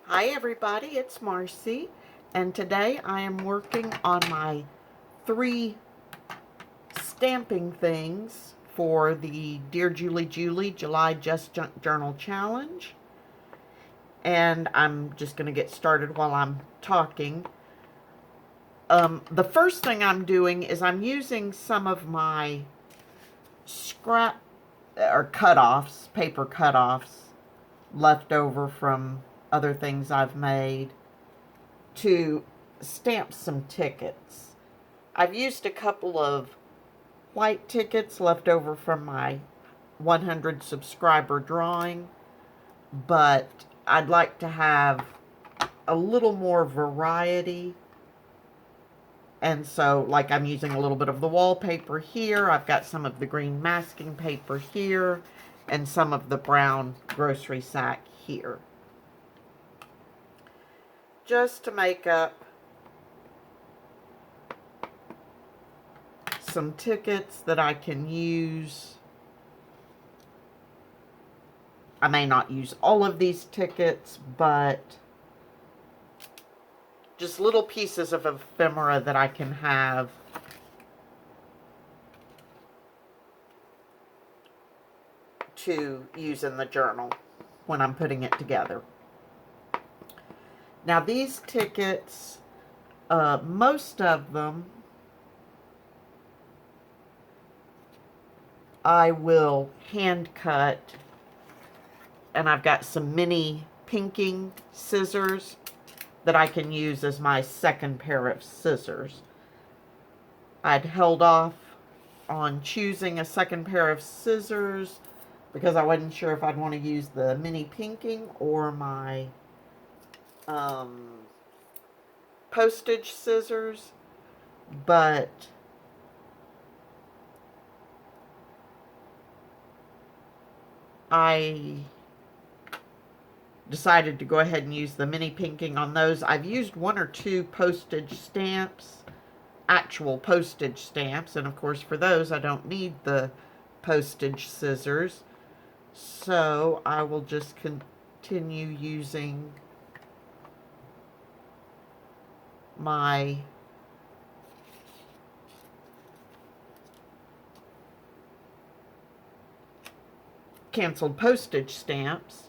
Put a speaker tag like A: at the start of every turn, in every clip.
A: Hi everybody, it's Marcy, and today I am working on my 3 stamping things for the Dear Julie July Just Journal Challenge. And I'm just going to get started while I'm talking. The first thing I'm doing is I'm using some of my scrap or cutoffs, paper cutoffs, left over from other things I've made to stamp some tickets. I've used a couple of white tickets left over from my 100 subscriber drawing, but I'd like to have a little more variety. And so, like, I'm using a little bit of the wallpaper here. I've got some of the green masking paper here and some of the brown grocery sack here, just to make up some tickets that I can use. I may not use all of these tickets, but just little pieces of ephemera that I can have to use in the journal when I'm putting it together. Now these tickets, most of them I will hand cut, and I've got some mini pinking scissors that I can use as my second pair of scissors. I'd held off on choosing a second pair of scissors because I wasn't sure if I'd want to use the mini pinking or my postage scissors, but I decided to go ahead and use the mini pinking on those. I've used 1 or 2 postage stamps, actual postage stamps, and of course for those I don't need the postage scissors, so I will just continue using my canceled postage stamps.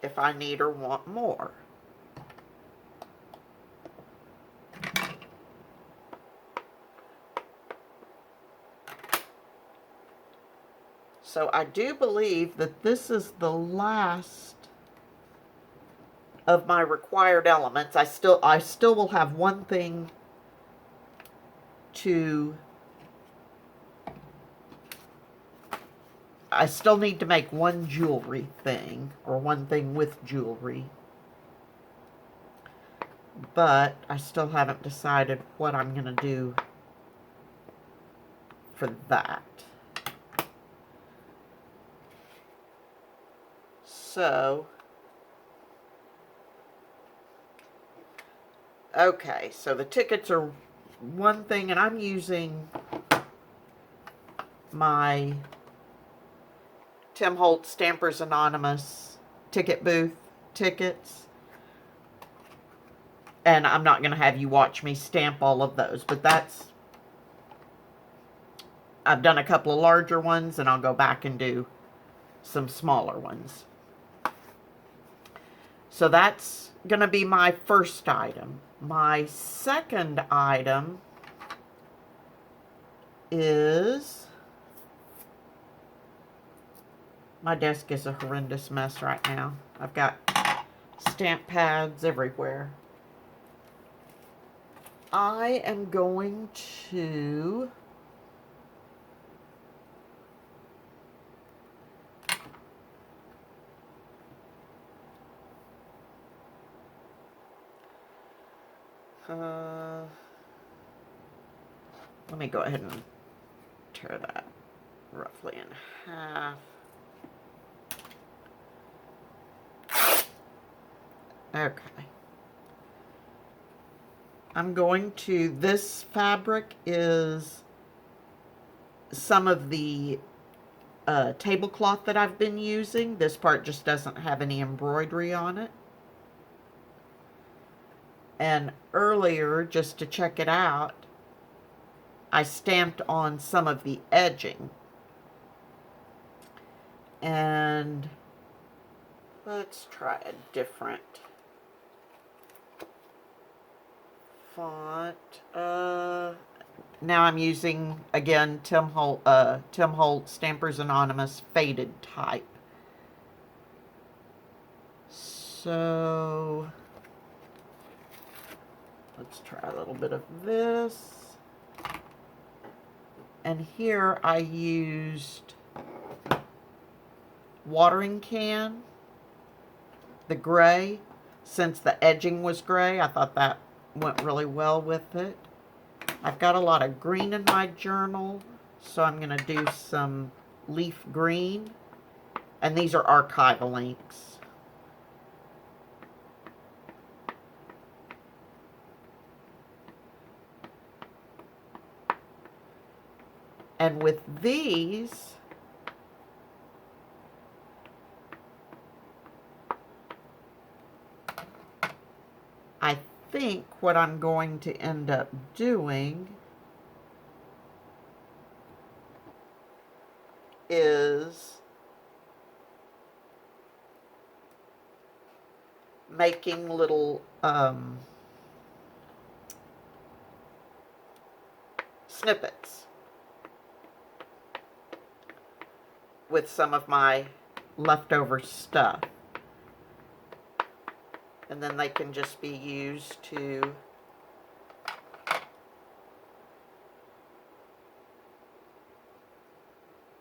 A: If I need or want more. So I do believe that this is the last of my required elements. I still will have one thing to, I still need to make one jewelry thing, or one thing with jewelry, but I still haven't decided what I'm going to do for that. So, okay, so the tickets are one thing, and I'm using my Tim Holtz Stampers Anonymous ticket booth tickets. And I'm not going to have you watch me stamp all of those, but that's, I've done a couple of larger ones, and I'll go back and do some smaller ones. So that's going to be my first item. My second item is, my desk is a horrendous mess right now. I've got stamp pads everywhere. I am going to let me go ahead and tear that roughly in half. Okay. I'm going to, this fabric is some of the tablecloth that I've been using. This part just doesn't have any embroidery on it. And earlier, just to check it out, I stamped on some of the edging. And let's try a different font. Now I'm using, again, Tim Holt Stampers Anonymous Faded Type. So let's try a little bit of this. And here I used watering can, the gray. Since the edging was gray, I thought that went really well with it. I've got a lot of green in my journal, so I'm going to do some leaf green. And these are archival inks. And with these, I think what I'm going to end up doing is making little snippets with some of my leftover stuff. And then they can just be used to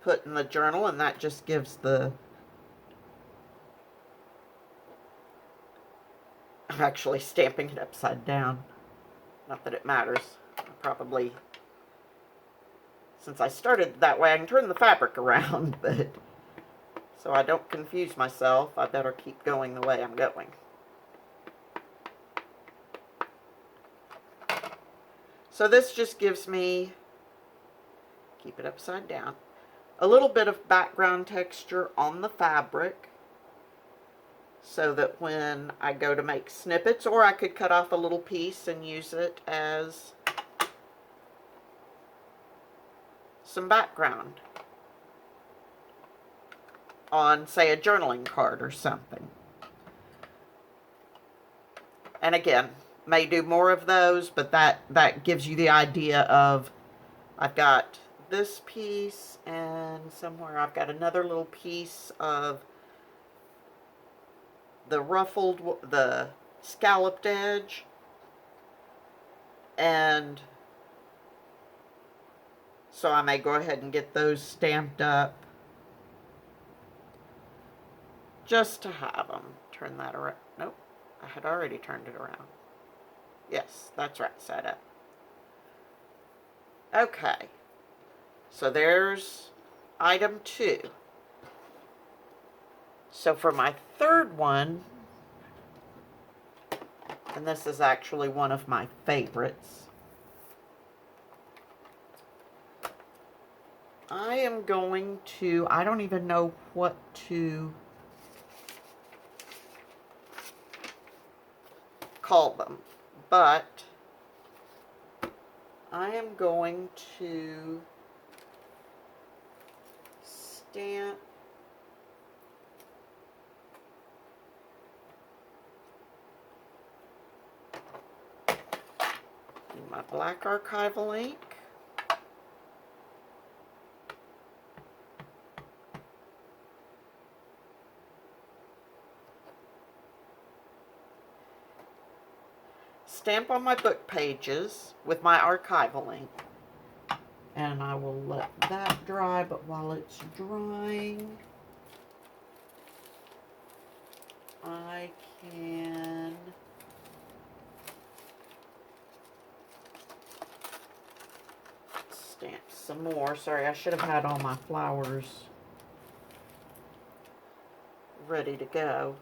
A: put in the journal, and that just gives the... I'm actually stamping it upside down. Not that it matters. I probably, since I started that way, I can turn the fabric around, but so I don't confuse myself, I better keep going the way I'm going. So this just gives me, keep it upside down, a little bit of background texture on the fabric, so that when I go to make snippets, or I could cut off a little piece and use it as some background on, say, a journaling card or something. And again, may do more of those, but that gives you the idea of, I've got this piece, and somewhere I've got another little piece of the ruffled, the scalloped edge, and so I may go ahead and get those stamped up just to have them. Turn that around. Nope, I had already turned it around. Yes, that's right, set up. Okay, so there's item 2. So for my third one, and this is actually one of my favorites, I am going to, I don't even know what to call them, but I am going to stamp my black archival ink. Stamp on my book pages with my archival ink. And I will let that dry, but while it's drying, I can stamp some more. Sorry, I should have had all my flowers ready to go.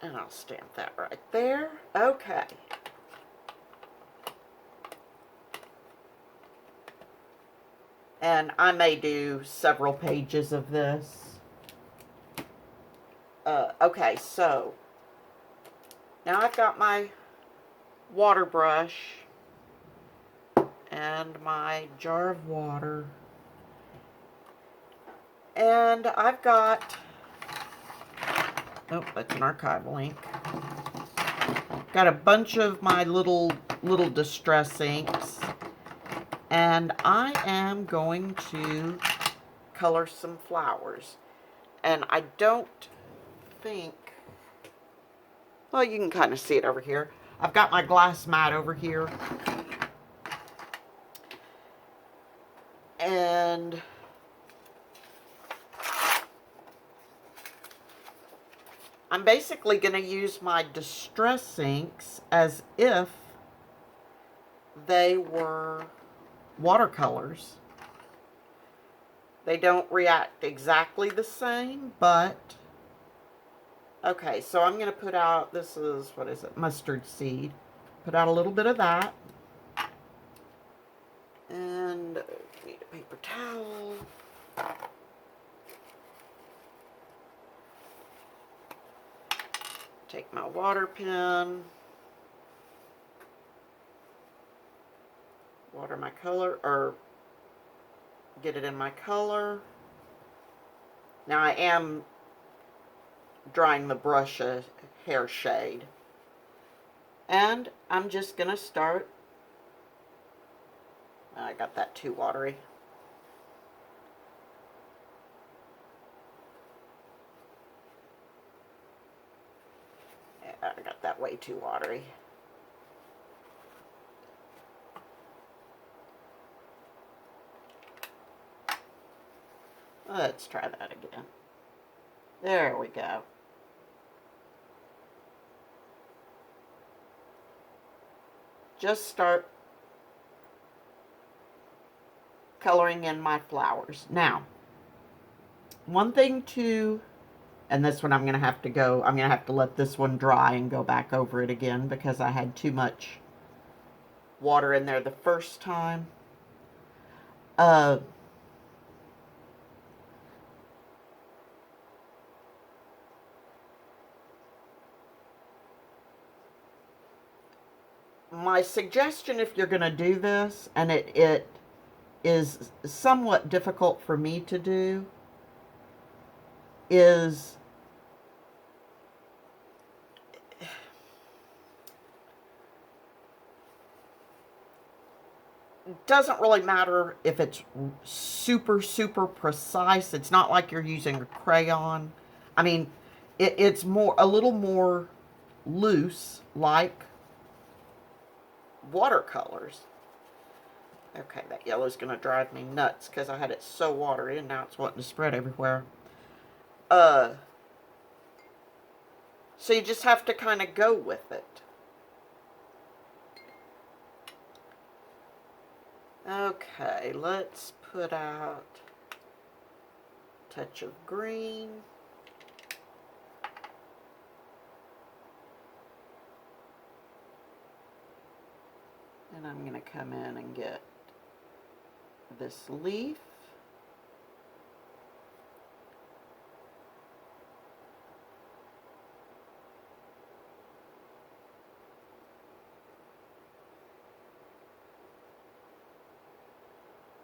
A: And I'll stamp that right there. Okay. And I may do several pages of this. Okay, so now I've got my water brush and my jar of water. And I've got, oh, that's an archive link. Got a bunch of my little distress inks. And I am going to color some flowers. And I don't think, well, you can kind of see it over here. I've got my glass mat over here. And I'm basically going to use my distress inks as if they were watercolors. They don't react exactly the same, but okay, so I'm going to put out, this is, what is it, mustard seed. Put out a little bit of that. And need a paper towel. Take my water pen. Water my color, or get it in my color. Now I am drying the brush a hair shade. And I'm just going to start. I got that too watery. Yeah, I got that way too watery. Let's try that again. There we go. Just start coloring in my flowers. Now, one thing to, and this one I'm going to have to let this one dry and go back over it again because I had too much water in there the first time. My suggestion, if you're going to do this, and it is somewhat difficult for me to do, is it doesn't really matter if it's super precise. It's not like you're using a crayon. I mean, it's a little more loose, like watercolors. Okay, that yellow's going to drive me nuts because I had it so watery and now it's wanting to spread everywhere. So you just have to kind of go with it. Okay, let's put out a touch of green. And I'm going to come in and get this leaf.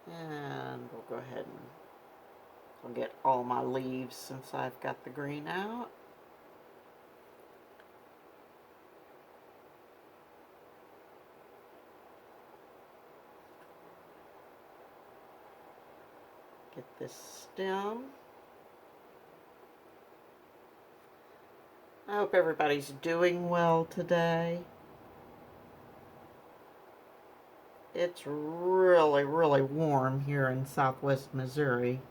A: And we'll go ahead and I'll get all my leaves since I've got the green out. Get this stem. I hope everybody's doing well today. It's really warm here in southwest Missouri.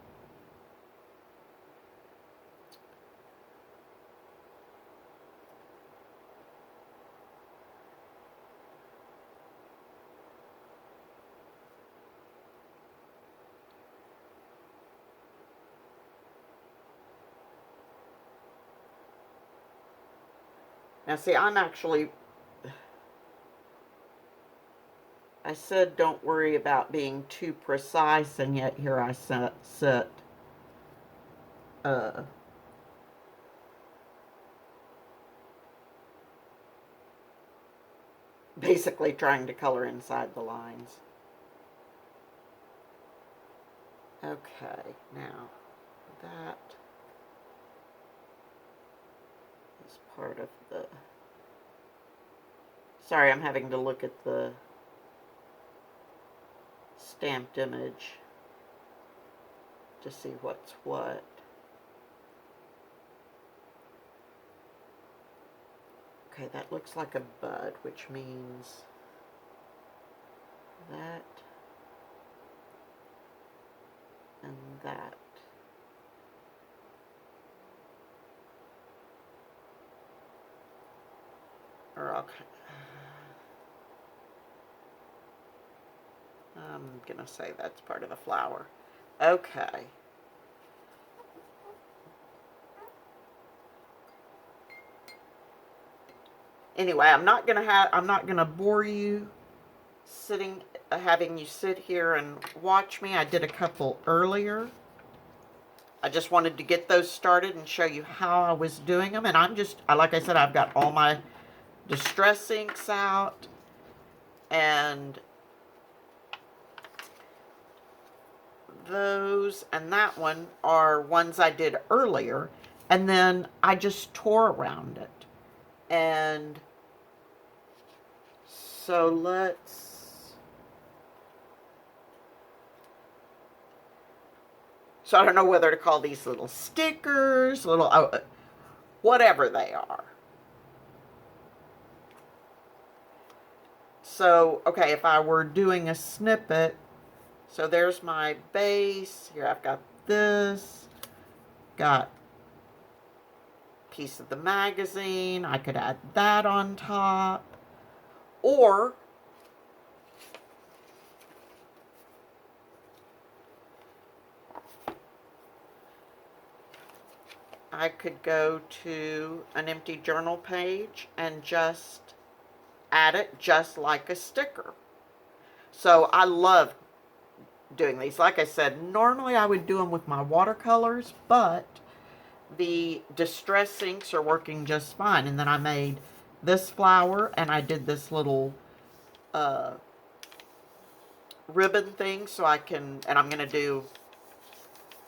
A: Now see, I said don't worry about being too precise, and yet here I sit uh, basically trying to color inside the lines. Okay, now that is part of the... Sorry, I'm having to look at the stamped image to see what's what. Okay, that looks like a bud, which means that and that. Or okay. I'm gonna say that's part of the flower. Okay. Anyway, I'm not gonna bore you having you sit here and watch me. I did a couple earlier. I just wanted to get those started and show you how I was doing them. And like I said, I've got all my distress inks out, and those and that one are ones I did earlier, and then I just tore around it. And so I don't know whether to call these little stickers, whatever they are. So, okay, if I were doing a snippet, so there's my base. Here I've got this, got a piece of the magazine. I could add that on top. Or I could go to an empty journal page and just add it just like a sticker. So I love doing these. Like I said, normally I would do them with my watercolors, but the distress inks are working just fine. And then I made this flower, and I did this little ribbon thing so I can, and I'm going to do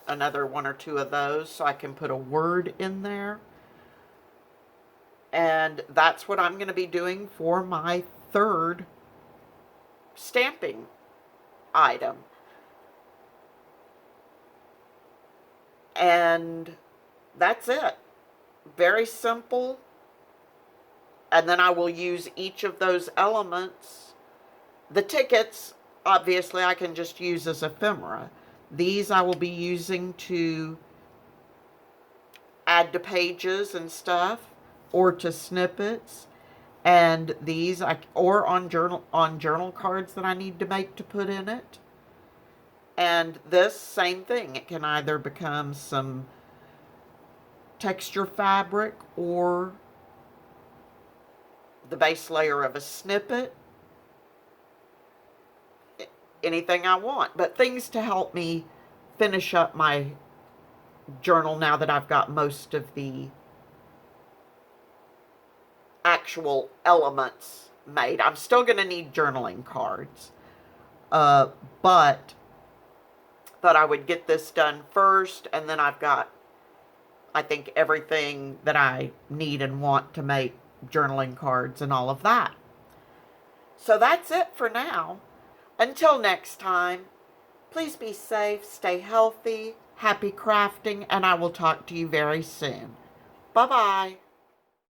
A: another one or two of those so I can put a word in there. And that's what I'm going to be doing for my third stamping item. And that's it. Very simple. And then I will use each of those elements. The tickets, obviously, I can just use as ephemera. These I will be using to add to pages and stuff, or to snippets. And these, or on journal cards that I need to make to put in it. And this, same thing. It can either become some texture fabric or the base layer of a snippet. Anything I want, but things to help me finish up my journal now that I've got most of the actual elements made. I'm still going to need journaling cards, but thought I would get this done first, and then I've got, I think, everything that I need and want to make journaling cards and all of that. So that's it for now. Until next time, please be safe, stay healthy, happy crafting, and I will talk to you very soon. Bye-bye.